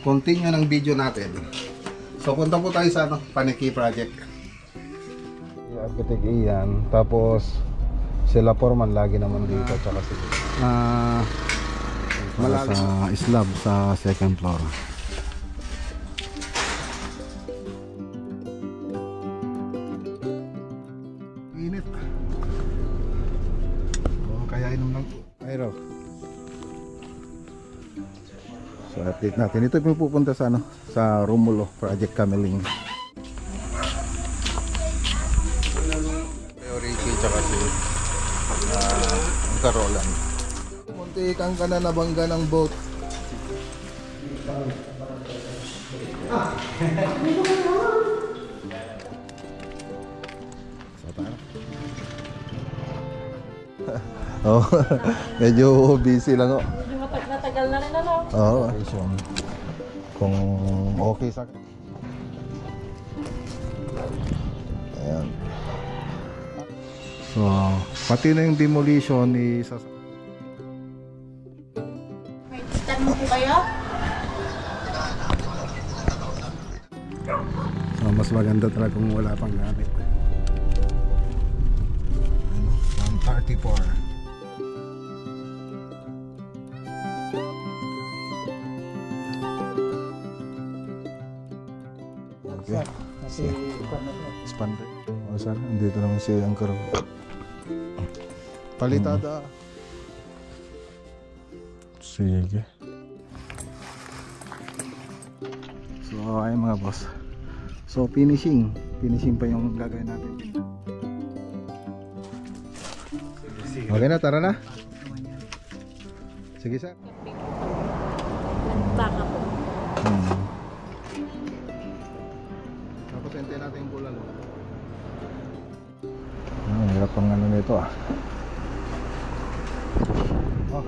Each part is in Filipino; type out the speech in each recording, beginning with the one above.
continue ng video natin. So punta po tayo sa Paniki project. Architect Ian, tapos sila foreman lagi naman dito, tsaka malalim sa slab sa second floor. Init. Kaya inom lang aero. So update natin. Ito yung pupunta sa sa Romulo Project Cameling. Ricky tsaka si Carolan. Munti kang ka na nabangga ng boat. Oh, medyo busy lang oh. Medyo matagal na rin ano. Oo. Kung okay sa ayan. So, pati na yung demolition ni May discount mo po kayo? So, mas maganda talaga kung wala pang gamit. 134. Okay. Expander. O saan? Andito naman si Angkor. Palitada. Sige. So ay mga boss. So finishing pa yung gagawin natin. Okay na, tara na. Sige sir. Baka po. Tapos hintay natin yung bulalo. Hirap pang ano nito ah. Oh.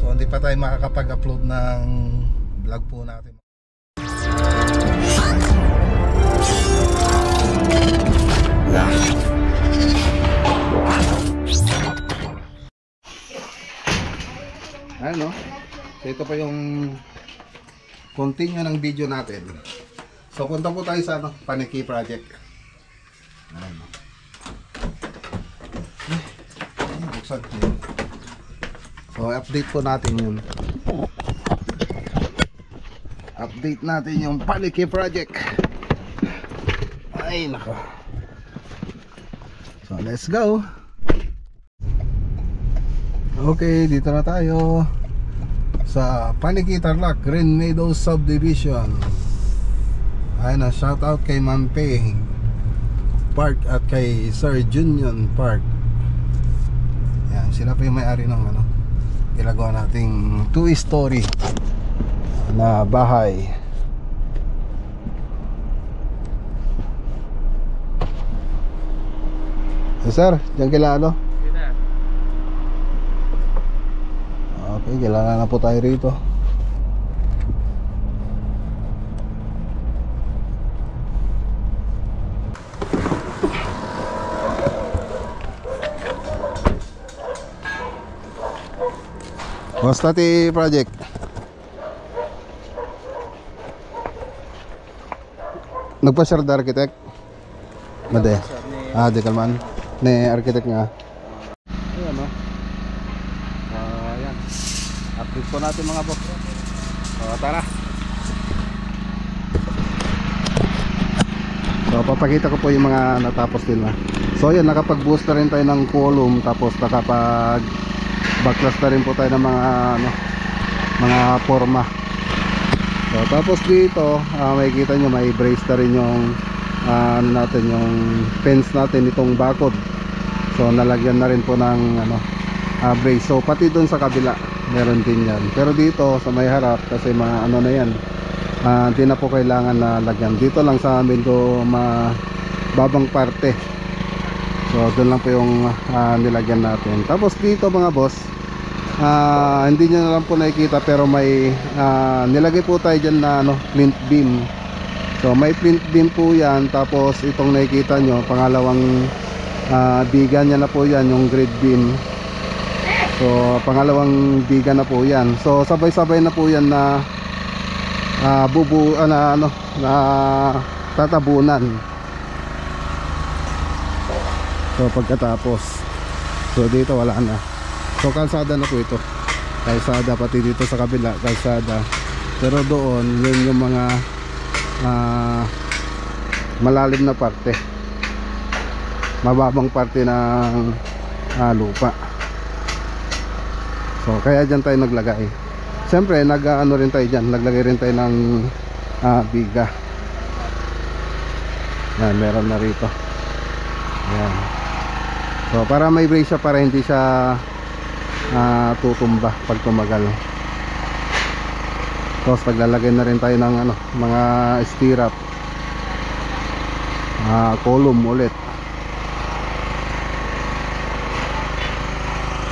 So hindi pa tayo makakapag-upload ng vlog po natin. Ano? So ito pa yung continue ng video natin. So punta po tayo sa Paniki project. Ano? Buksan. So update po natin yun. Update natin yung Paniki project. Ay nako. So let's go. Okay, dito na tayo sa Paniki Tarlac Green Meadows Subdivision. Ayun na, shout out kay Mampeng Park at kay Sir Junion Park. Yan, sila pa yung may-ari ng ginagawa nating 2-story na bahay. Sir, dyan kila okay, kailangan na po tayo rito. Basta ti project. Nagpa-share da architect? Made. Di kalman. Ne architect nga. Ayan no. Ayan. Update po natin mga boss. Tara. So papakita ko po yung mga natapos din na. So ayan, nakapag-boost na rin tayo ng column, tapos nakapag backlash na rin po tayo ng mga forma. So tapos dito makikita nyo may brace na rin yung natin, yung fence natin, itong bakod. So nalagyan na rin po ng brace. So pati doon sa kabila meron din yan, pero dito sa may harap kasi na yan, hindi na po kailangan na lagyan. Dito lang sa amin do mababang parte. So doon lang po yung nilagyan natin. Tapos dito mga boss, hindi nyo na lang po nakikita, pero may nilagay po tayo dyan na ano, flint beam. So may flint beam po yan. Tapos itong nakikita nyo, pangalawang biga nya na po yan, yung grade beam. So pangalawang biga na po yan. So sabay-sabay na po yan na na tatabunan. So pagkatapos, so dito wala na. So kalsada na po ito. Kalsada, pati dito sa kabila kalsada. Pero doon yun yung mga malalim na parte, mababang parte ng lupa. So kaya dyan tayo naglagay. Siyempre nag-ano rin tayo dyan, naglagay rin tayo ng biga. Yan, meron na rito. Yan. So para may brace siya, para hindi siya tutumba pag tumagal. Tapos paglalagay na rin tayo ng ano, mga stirrup, column ulit.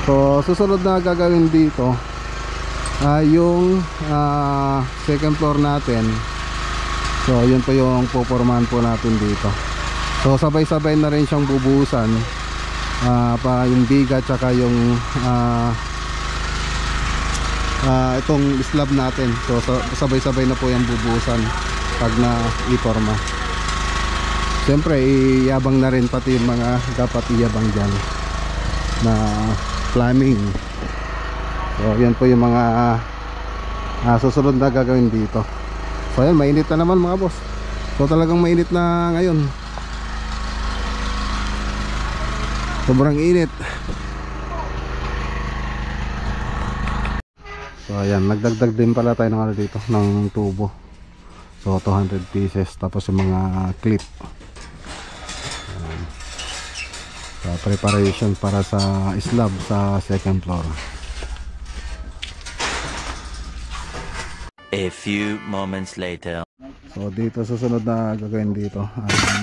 So susunod na gagawin dito yung second floor natin. So yun po yung pupormahan po natin dito. So sabay-sabay na rin siyang bubuhusan, pa yung biga tsaka yung itong slab natin. So sabay-sabay na po yung bubuhusan pag na iporma. Siyempre iyabang na rin pati yung mga dapat iyabang dyan na plumbing. So yan po yung mga susunod na gagawin dito. So yan, mainit na naman mga boss. So talagang mainit na ngayon. Sobrang init. So ayan, nagdagdag din pala tayo ng ano dito, ng tubo. So 200 pieces. Tapos yung mga clip. Ayan. So, preparation para sa slab sa second floor. A few moments later. So dito susunod na gagawin dito,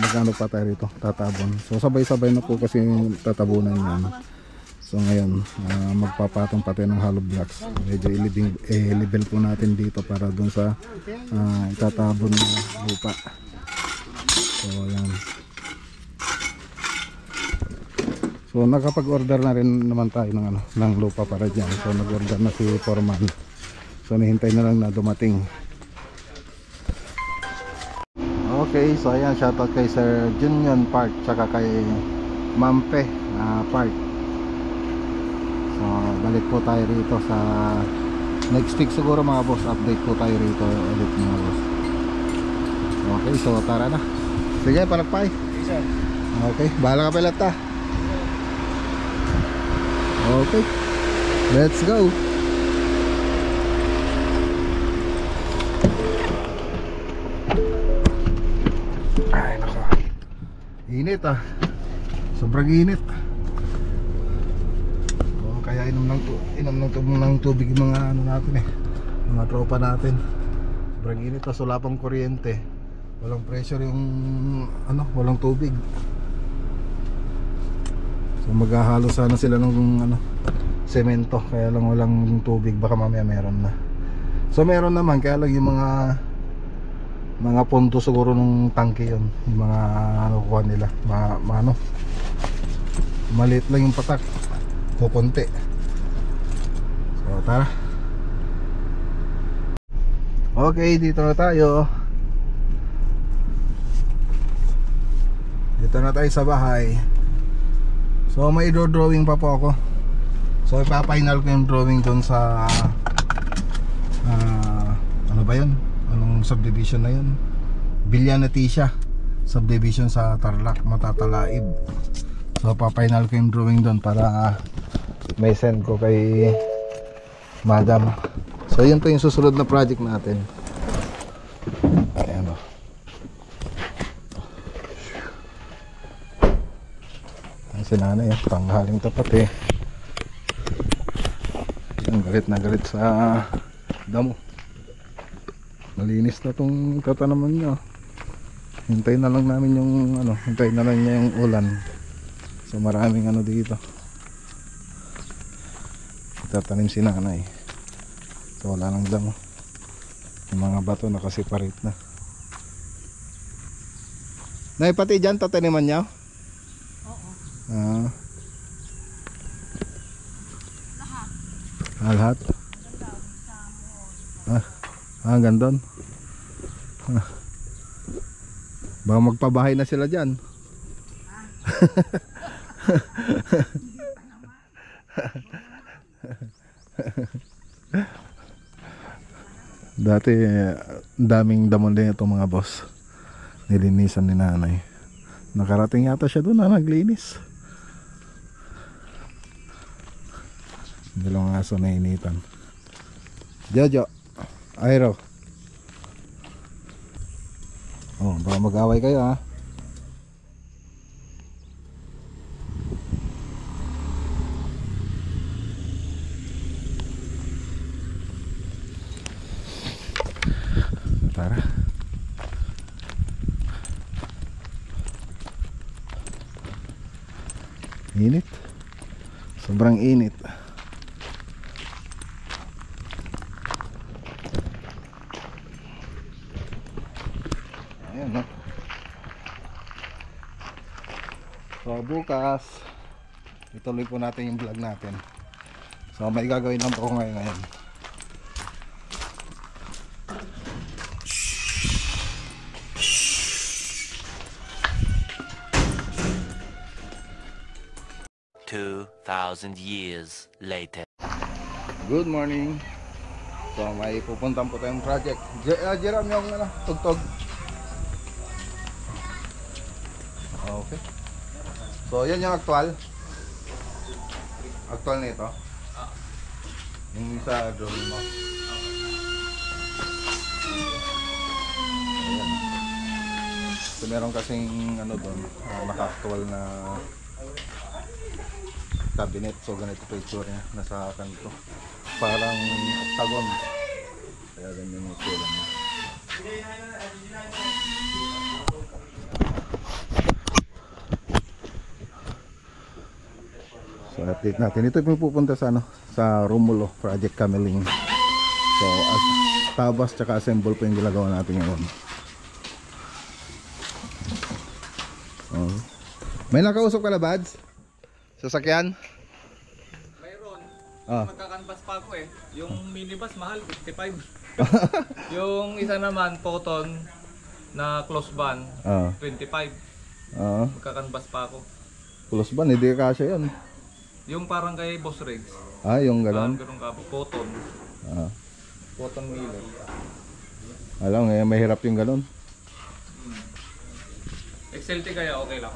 magano pa tayo rito, tatabon. So sabay-sabay na po kasi tatabunan yan. So ngayon magpapatong pa tayo ng hollow blocks. Medyo i-level po natin dito para dun sa tatabon na lupa. So ayan. So nakapag-order na rin naman tayo ng ano, ng lupa para diyan. So nag-order na si foreman. So nihintay na lang na dumating. Okay, so ayan, shoutout kay Sir Junion Park tsaka kay Mampe Park. So balik po tayo rito sa next week siguro mga boss, update po tayo rito ulit mga boss. Okay, so tara na. Sige, palakpay. Okay, bahala ka pala ta. Okay, let's go. Ay nako, init sobrang init. Kaya inom ng tubig yung mga ano natin mga tropa natin. Sobrang init, wala pang kuryente, walang pressure yung ano, walang tubig. So maghahalo sana sila ng ano, semento, kaya lang walang tubig. Baka mamaya meron na. So meron naman, kaya lang yung mga punto siguro nung tangke yun, yung mga ano kuha nila, ano, maliit lang yung patak, kukunti. So tara. Okay, dito na tayo. Dito na tayo sa bahay. So may drawing pa po ako. So ipa-final ko yung drawing doon sa ano ba yun? Anong subdivision na yun? Bilyana Tisha subdivision sa Tarlac, Matatalaib. So pa-final ko yung drawing doon para may send ko kay Madam. So yun po yung susunod na project natin. Ayan o. Ang sinanay, panghaling tapat Ang galit na galit sa damo. Malinis na tong tatanaman niya. Hintayin na lang namin yung ano, hintayin na lang niya yung ulan. So maraming ano dito. Ito nagtatanim si nanay. So wala nang damo. Yung mga bato nakasiparate na. Nay, pati dyan tataniman niya? Oo. Lahat? Hanggang doon? Baka magpabahay na sila dyan. Dati daming damon din itong mga boss. Nilinisan ni nanay. Nakarating yata siya doon na naglinis. Dalawang aso na initan. Jojo, Airo. Oh, baka mag-away kayo ha. Tara. Init. Sobrang init. Ayan no. So bukas ituloy po natin yung vlog natin. So may gagawin lang po ko ngayon. 2,000 years later. Good morning. So may pupuntan po tayong project. Jerome yung tugtog. Okay. So yan yung actual. Actual nito. Yung sa drone mo. Ayan. So meron kasing ano doon, naka-actual na cabinet. So ganito picture niya nasa kanto. Parang octagon. Kaya ganyan yung itsura niya. So update natin. Ito yung pupunta sa sa Romulo Project Cameling. So tabas tsaka assemble po yung ginagawa natin ngayon. Oh. May nakausap ka na, Bads? Sasakyan? Mayroon. Ah. Magkakanbas pa ako eh. Yung minibus mahal, 55. Yung isa naman, Photon na close van, 25. Magkakanbas pa ako. Close ban, hindi kasya yun. Yung parang kay Boss Riggs. Yung ganon? Ganun ka, Photon. Photon Miller. Alam nga, mahirap yung ganon. XLT kaya okay lang.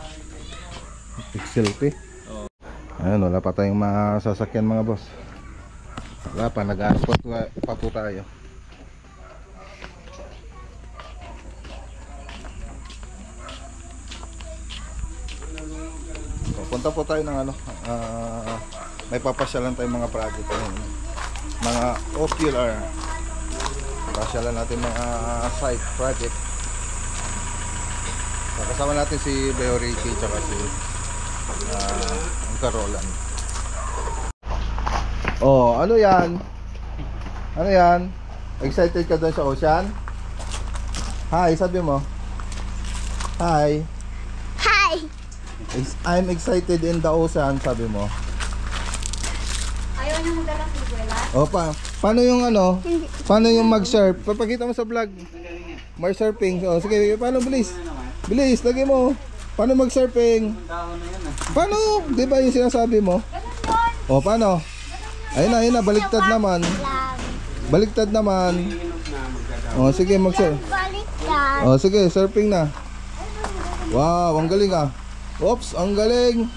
XLT? Oo. Ayan, wala pa tayong masasakyan mga boss. Wala pa, nag-aaral pa po tayo. So, punta po tayo ng may papasyalan tayong mga project. Mga ocular. Papasyalan natin mga site project. So, kasama natin si Beo Ricky tsaka si Carolan. Oh, ano yan? Ano yan? Excited ka doon sa ocean? Hi, sabi mo. Hi. Hi! I'm excited in the ocean, sabi mo. Ayaw niyo magdalang kukwela? O paano yung paano yung mag-surf? Papakita mo sa vlog. Mag-surfing. O sige, paano bilis? Bilis, lagay mo. Paano mag-surfing? Paano? Di ba yung sinasabi mo? O paano? Ayun na, baliktad naman. Baliktad naman. O sige, mag-surf. Baliktad. O sige, surfing na. Wow, ang galing ah. Oops, ang galing.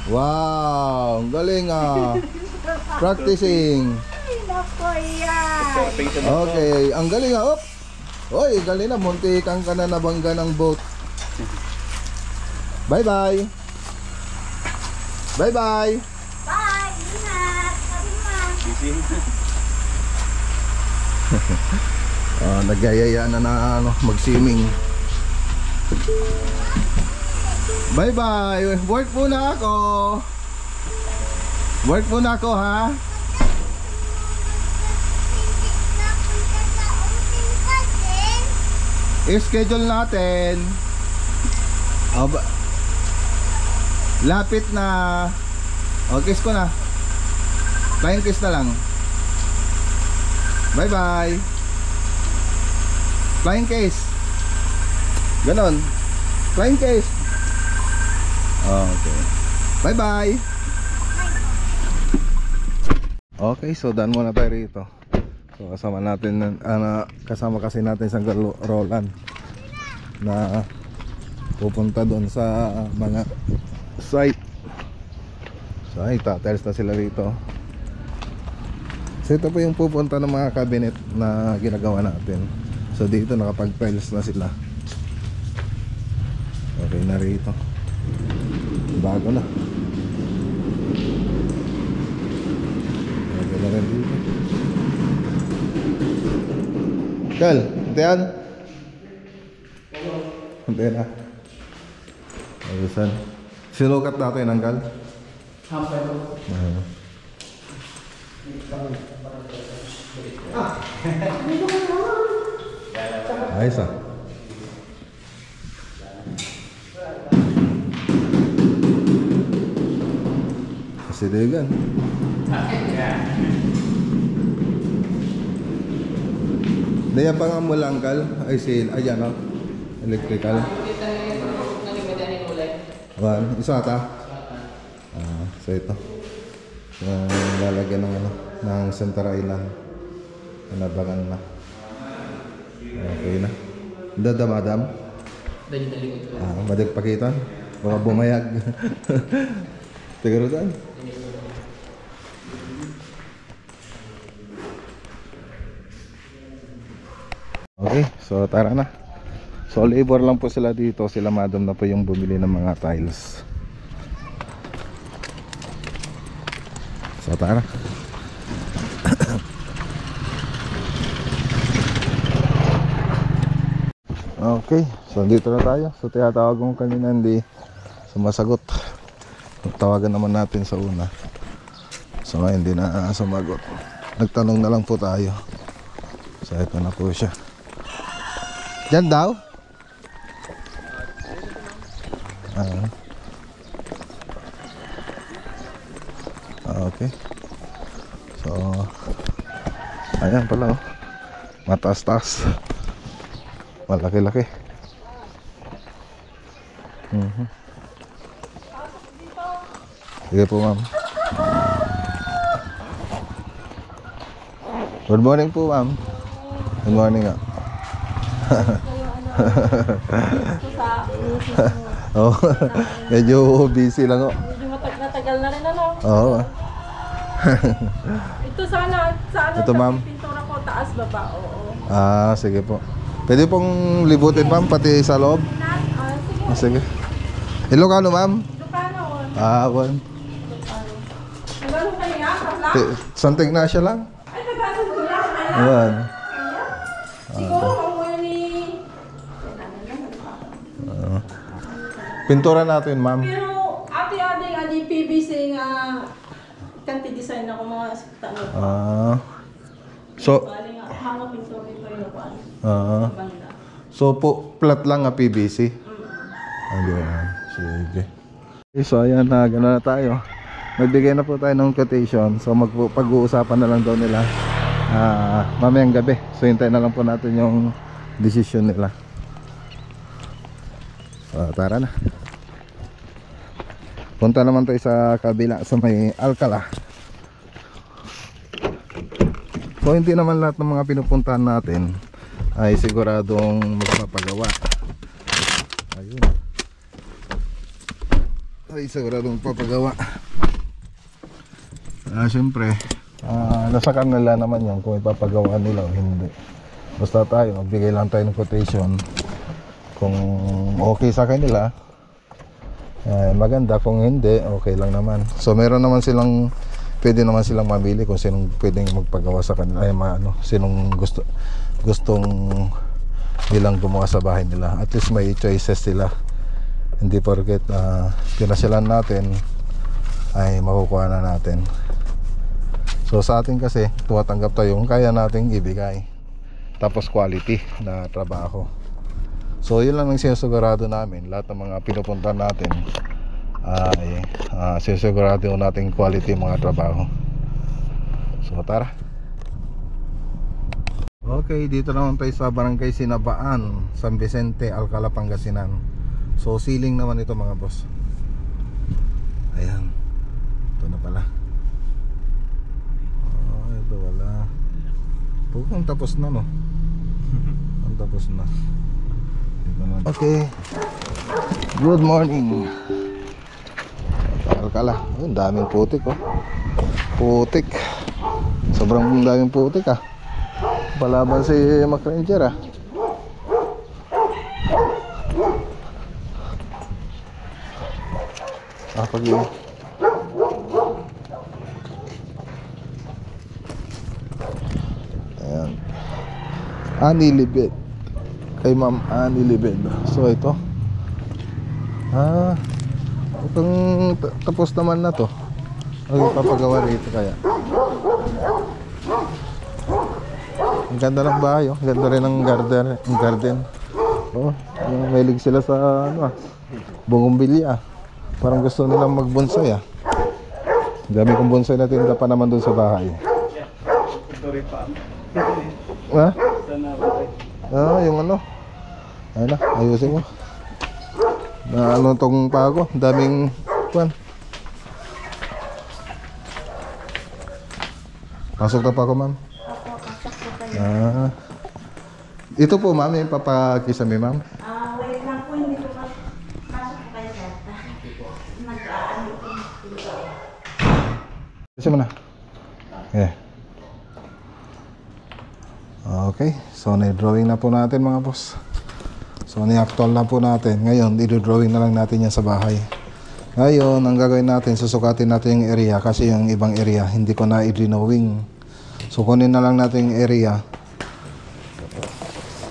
Wow, ang galing ah. Practicing. Okay, ang galing ah. Op. Oy, galing na, muntikan ka na nabangga ng boat. Bye-bye. Bye-bye. Bye! Ingat! Sabi mo. Nagyayaya na mag-swimming. Bye-bye. Work muna ako. Work muna ako ha. I-schedule natin. O, lapit na. O, kiss ko na. Flying kiss na lang. Bye bye. Flying kiss. Ganon. Flying kiss. Okay. Bye bye. Okay, so done muna tayo rito. So kasama natin kasama kasi natin sa Roland na pupunta doon sa mga site. So ay tatels na sila rito. So ito po yung pupunta ng mga cabinet na ginagawa natin. So dito nakapag-tiles na sila. Okay na rito. Bago na. Okay na rin dito. Kal, hintayan. Hintayan na. Ayusan. Sinukat natin ang Kal. Ayos ah. Kasi degan. Daya pa nga mula ang Kal. Ay si, ayan o. Electrical. One. Isa ata? So ito. Yung lalagyan ng ano, ng center island. Nabangan na. Okay na. Dadamadam? Madagpakitan? Baka bumayag. Tigaro saan? Okay, so tara na. So labor lang po sila dito. Sila madam na po yung bumili ng mga tiles. So tara. Okay, so dito na tayo. So tinatawag ko kanina, hindi sumasagot. Tawagan naman natin sa una. So ngayon hindi na sumagot. Nagtanong na lang po tayo. So ito na po siya. Diyan daw? Okay. So ayan pala oh. Mataas-taas. Malaki-laki. Sige po ma'am. Good morning po ma'am. Good morning nga. Oh, medyo busy lang oh. Medyo matagal na rin ano. Oo. Ito sana Ito, ma'am. pintura ko taas baba. Oo. Sige po. Pwede pong libutin ma'am pati sa loob. Sige. Sige. Ilocano ma'am? Ilocano. One. Nagano kayo ya? Kapla? Santig na siya lang. Ay, nagkasal ko lang. Ayan. Siguro, mamuha ni... Pintura natin ma'am. Pero, ate PVC nga kanti design ako mga tanong. So, Bali nga, hanga pintura ito yung kuan. Banda. so po flat lang nga PVC. Ayan. Sige. Okay, so ayan na, gano'n na tayo. Nagbigay na po tayo ng quotation. So pag-uusapan na lang daw nila mamayang gabi. So hintayin na lang po natin yung decision nila. So tara na. Punta naman tayo sa kabila sa may Alcala. So hindi naman lahat ng mga pinupuntahan natin ay siguradong magpapagawa. Ayun. Ay siguradong magpapagawa. Siyempre nasa kanila naman yan kung ipapagawa nila o hindi. Basta tayo magbigay lang tayo ng quotation. Kung okay sa kanila maganda, kung hindi okay lang naman. So meron naman silang, pwede naman silang mamili kung sinong pwedeng magpagawa sa kanila, sinong gustong nilang gumawa sa bahay nila. At least may choices sila. Hindi porket pinasyalan natin ay makukuha na natin. So sa atin kasi tumatanggap tayo yung kaya nating ibigay, tapos quality na trabaho. So yun lang ang sinusigurado namin. Lahat ng mga pinupunta natin ay sinusigurado natin quality mga trabaho. So tara. Okay, dito naman tayo sa Barangay Sinabaan, San Vicente, Alcala, Pangasinan. So ceiling naman ito mga boss. Ayan. Ito na pala. Oh, ito wala. Ang tapos na, no? Ang tapos na. Okay. Good morning. Alcala. Ang daming putik, oh. Putik. Sobrang daming putik, ah. Palaban si McRanger, ah. Pag-iwi. Ayan. Ani Libet. Kay Ma'am Ani Libet. So ito. Itong tapos naman na to. Ano ipapagawa rito kaya? Ang ganda ng bahay, oh. Ang ganda rin ng garden. Oh, mahilig sila sa bougainvillea. Parang gusto nilang magbonsai, ah. Dami kong bonsai na tinda pa naman dun sa bahay. Ha? Yung ano. Ayun na, ayusin mo. Na ano tong pago, daming kuwan. Pasok na pa ako, ma'am. Ito po, ma'am, yung papakisame, ma'am. Wait lang po, hindi ko pasok po kayo data. Nag-aano po. Kasi mo na. Okay, so na-drawing na po natin mga boss. So ni-actual na po natin. Ngayon, i-drawing na lang natin yan sa bahay. Ngayon, ang gagawin natin, susukatin natin yung area. Kasi yung ibang area, hindi ko na i-drawing. So kunin na lang natin yung area.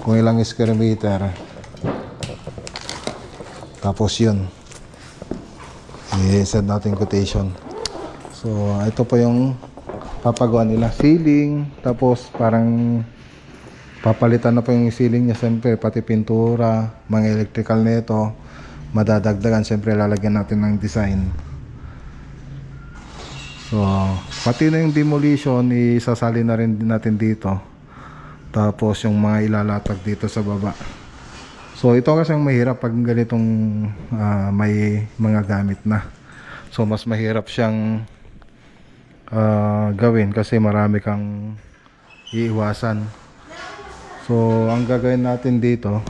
Kung ilang square meter. Tapos yun, i-set natin quotation. So ito po yung papagawa nila, ceiling. Tapos parang papalitan na po yung ceiling niya. Siyempre pati pintura, mga electrical nito madadagdagan. Siyempre lalagyan natin ng design. So pati na yung demolition isasali na rin natin dito. Tapos yung mga ilalatag dito sa baba. So ito kasi ang mahirap pag ganitong may mga gamit na. So mas mahirap siyang gawin kasi marami kang iiwasan. So ang gagawin natin dito,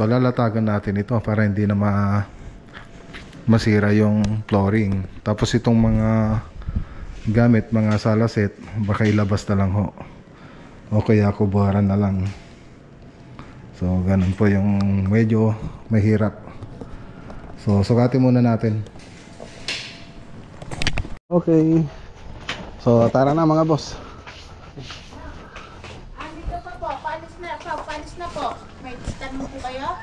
lalatagan natin ito para hindi na masira yung flooring. Tapos itong mga gamit, mga salaset, baka ilabas na lang ho. O kaya kubuharan na lang. So ganun po yung medyo mahirap. So sukatin muna natin. Okay. So tara na mga boss. Andito pa po, paalis na po. May stand mo po kayo?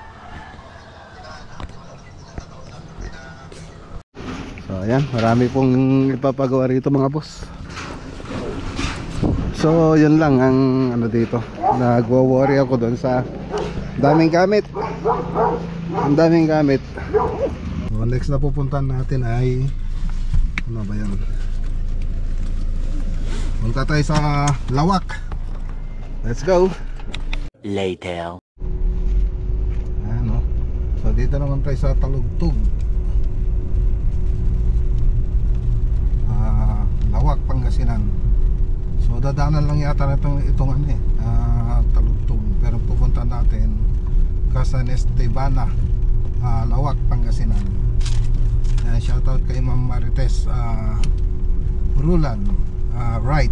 So ayan, marami pong ipapagawa rito mga boss. So yun lang ang ano dito. Nagwo-worry ako doon sa daming gamit. Ang daming gamit. So next na pupuntahan natin ay ano ba yan? Punta tayo sa Lawak. Let's go. Later. Ano? So dito naman tayo sa Talugtog. Lawak, Pangasinan. So dadaanan lang yata na itong ano Talugtog. Pero pupunta natin Casan Esteban, Lawak, Pangasinan. Shoutout kay Ma'am Marites Rulan Wright.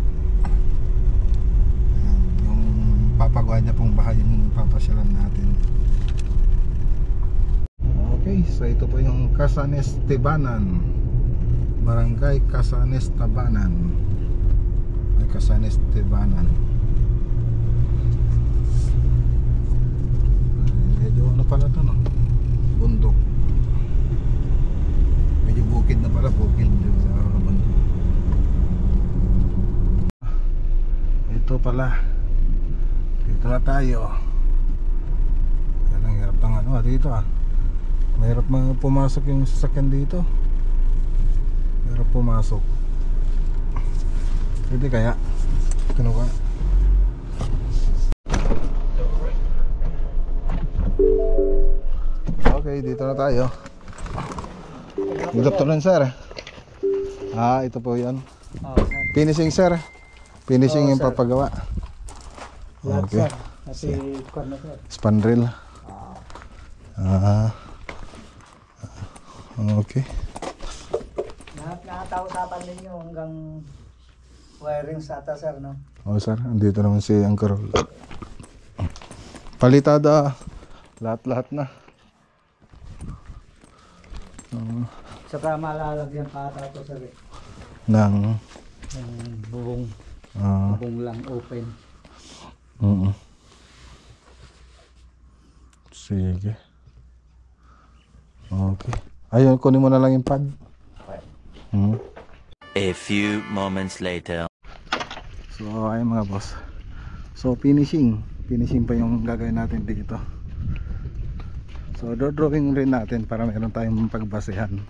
Yung papagawa niya pong bahay yung papasyalan natin. Okay, so ito po yung Casan Estebanan, Barangay Casan Estebanan. Ay, Casan Estebanan. Medyo ano pala ito, no? Bundok. Medyo bukid na pala, bukid sa bundok. Ito pala. Dito na tayo. pang ano dito mahirap pumasok yung sasakyan dito, mahirap pumasok. Pwede kaya kano ka? Okay, dito na tayo. Good afternoon, sir. Ito po yan. Finishing, sir. Finishing yung papagawa. Okay. Spandrel. Okay. Lahat nakatao-tapan ninyo hanggang wiring sa ata, sir, no? Sir, andito naman si Uncle Rol. Palitada. Lahat-lahat na. Saka malalagyan pa ata ito, sir, Ng yung bubong. Bubong lang open. Sige. Okay. Ayun, kunin mo na lang yung pad. A few moments later. So, ayun mga boss. So, finishing pa yung gagawin natin dito. So, drawing rin natin para meron tayong pagbasehan.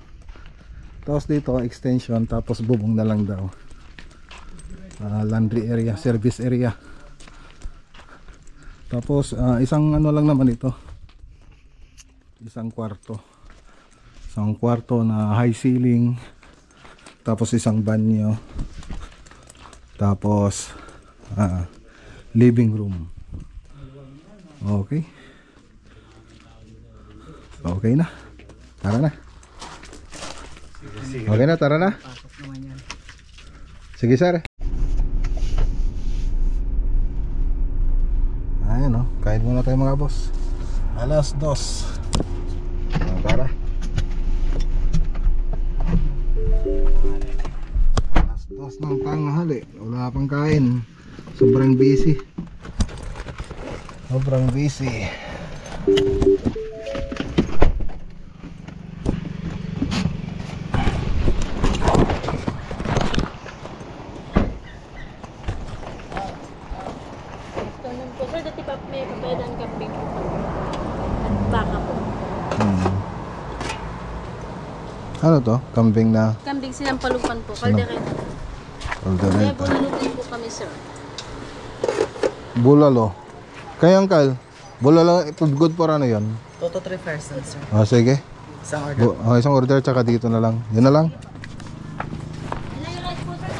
Tapos dito, extension, tapos bubong na lang daw. Laundry area, service area. Tapos, isang ano lang naman ito. Isang kwarto na high ceiling, tapos isang banyo, tapos living room. Okay na, tara na. Okay na, tara na. Sige, sir. Ayun, kain muna tayo mga boss. Alas 2. Tara. Alas 2 ng tanghali. Wala pang kain. Sobrang busy. Afternoon po, sir. Dati pa may papayadan kambing po. At baka po. Ano to? Kambing na Kambing sinampalupan po. Kaldereta. Kaya Caldereta. bulalutin po kami, sir. Bulalo. Kaya Uncle, bulalo, good for ano yun? 2 to 3 persons, sir. Sige. Isang order. Isang order, tsaka dito na lang. Yun na lang. Ano yung rice po, sir?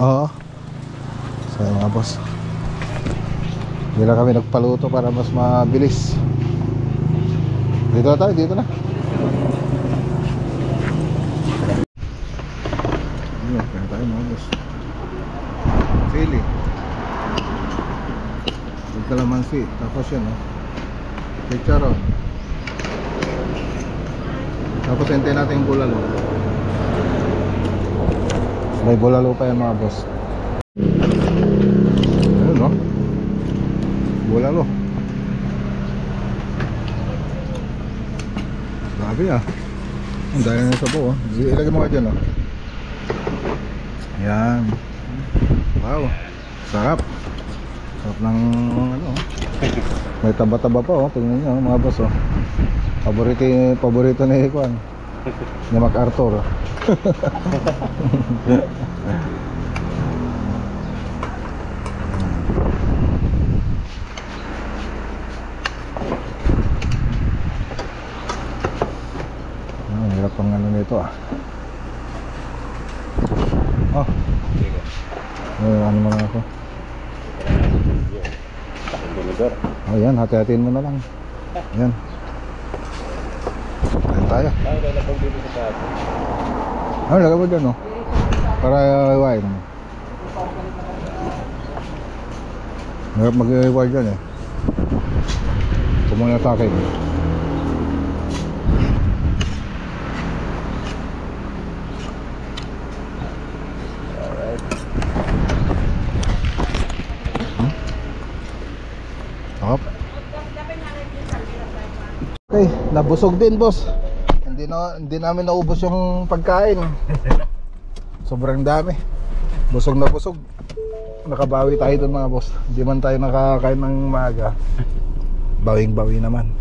Oo. So mga boss, hindi na kami nagpaluto para mas mabilis. Dito na tayo, dito na. Kaya tayo mga boss. Sili. Kalamansi. Tapos yan, chicharon. Tapos hintayin natin yung bulalo. May bulalo pa yan mga boss. Ayun, bulalo. Grabe ang dahil na sa buo. Ilagay mo ka dyan, Yan. Wow. Sarap. Sarap ng may taba-taba pa, tingnan nyo mga boss, paborito ni Juan, ni MacArthur. Hirap ang ano nito, ano mga ako. Ayan, hati-hatiin mo na lang. Ayan. Ayan tayo. Lagay mo dyan, para iwain. Hirap mag-iway dyan, Kumuna sa akin. Okay, nabusog din, boss. Hindi namin naubos yung pagkain. Sobrang dami. Busog na busog. Nakabawi tayo doon mga boss. Hindi man tayo nakakain ng maaga. Bawing-bawi naman.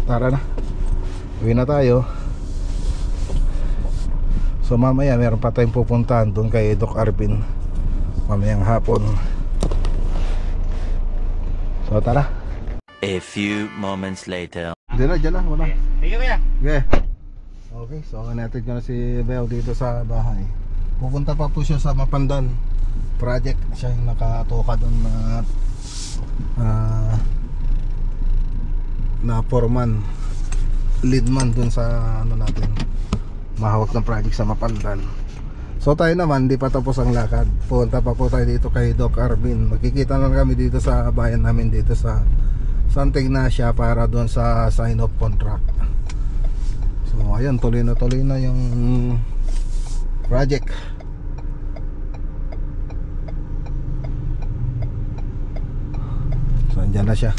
tara na, uwi na tayo. So mamaya meron pa tayong pupuntahan doon kay Doc Arvin mamayang hapon. So tara. A few moments later. Dyan na, wala. Sige kuya. Okay. Okay, so natin ko na si Beo dito sa bahay. Pupunta pa po siya sa Mapandan project. Siya yung nakatoka doon na foreman, leadman doon sa ano natin, mahawak ng project sa Mapandan. So tayo naman, di pa tapos ang lakad. Punta pa po tayo dito kay Doc Arvin. Magkikita na kami dito sa bayan namin dito sa Santa Ignacia para doon sa sign off contract. So ayun, tuloy na yung project. So andyan na siya.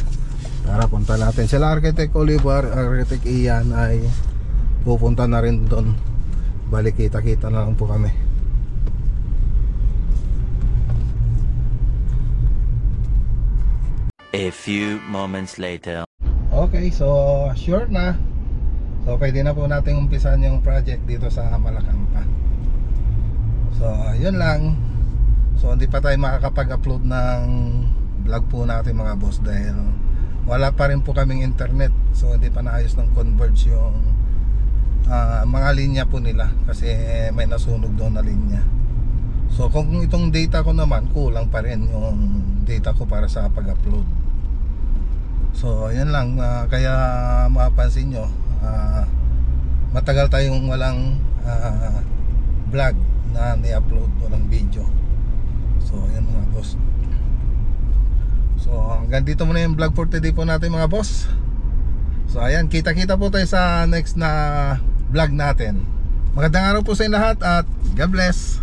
Tara, punta natin. Sila Architect Oliver, Architect Ian ay pupunta na rin doon. Balik kita-kita na lang po kami. A few moments later. Okay, so sure na. So pwede na po natin umpisan yung project dito sa Malacampa. So yun lang. So hindi pa tayo makakapag-upload ng vlog po natin mga boss dahil wala pa rin po kaming internet. So hindi pa naayos ng Converge yung mga linya po nila kasi may nasunog doon na linya. So kung itong data ko naman, kulang pa rin yung data ko para sa pag-upload. So yan lang, kaya mapapansin nyo, matagal tayong walang vlog na ni-upload, walang video. So yan mga boss. So hanggang dito muna yung vlog for today po natin mga boss. So ayan, kita-kita po tayo sa next na vlog natin. Magandang araw po sa inyo lahat at God bless.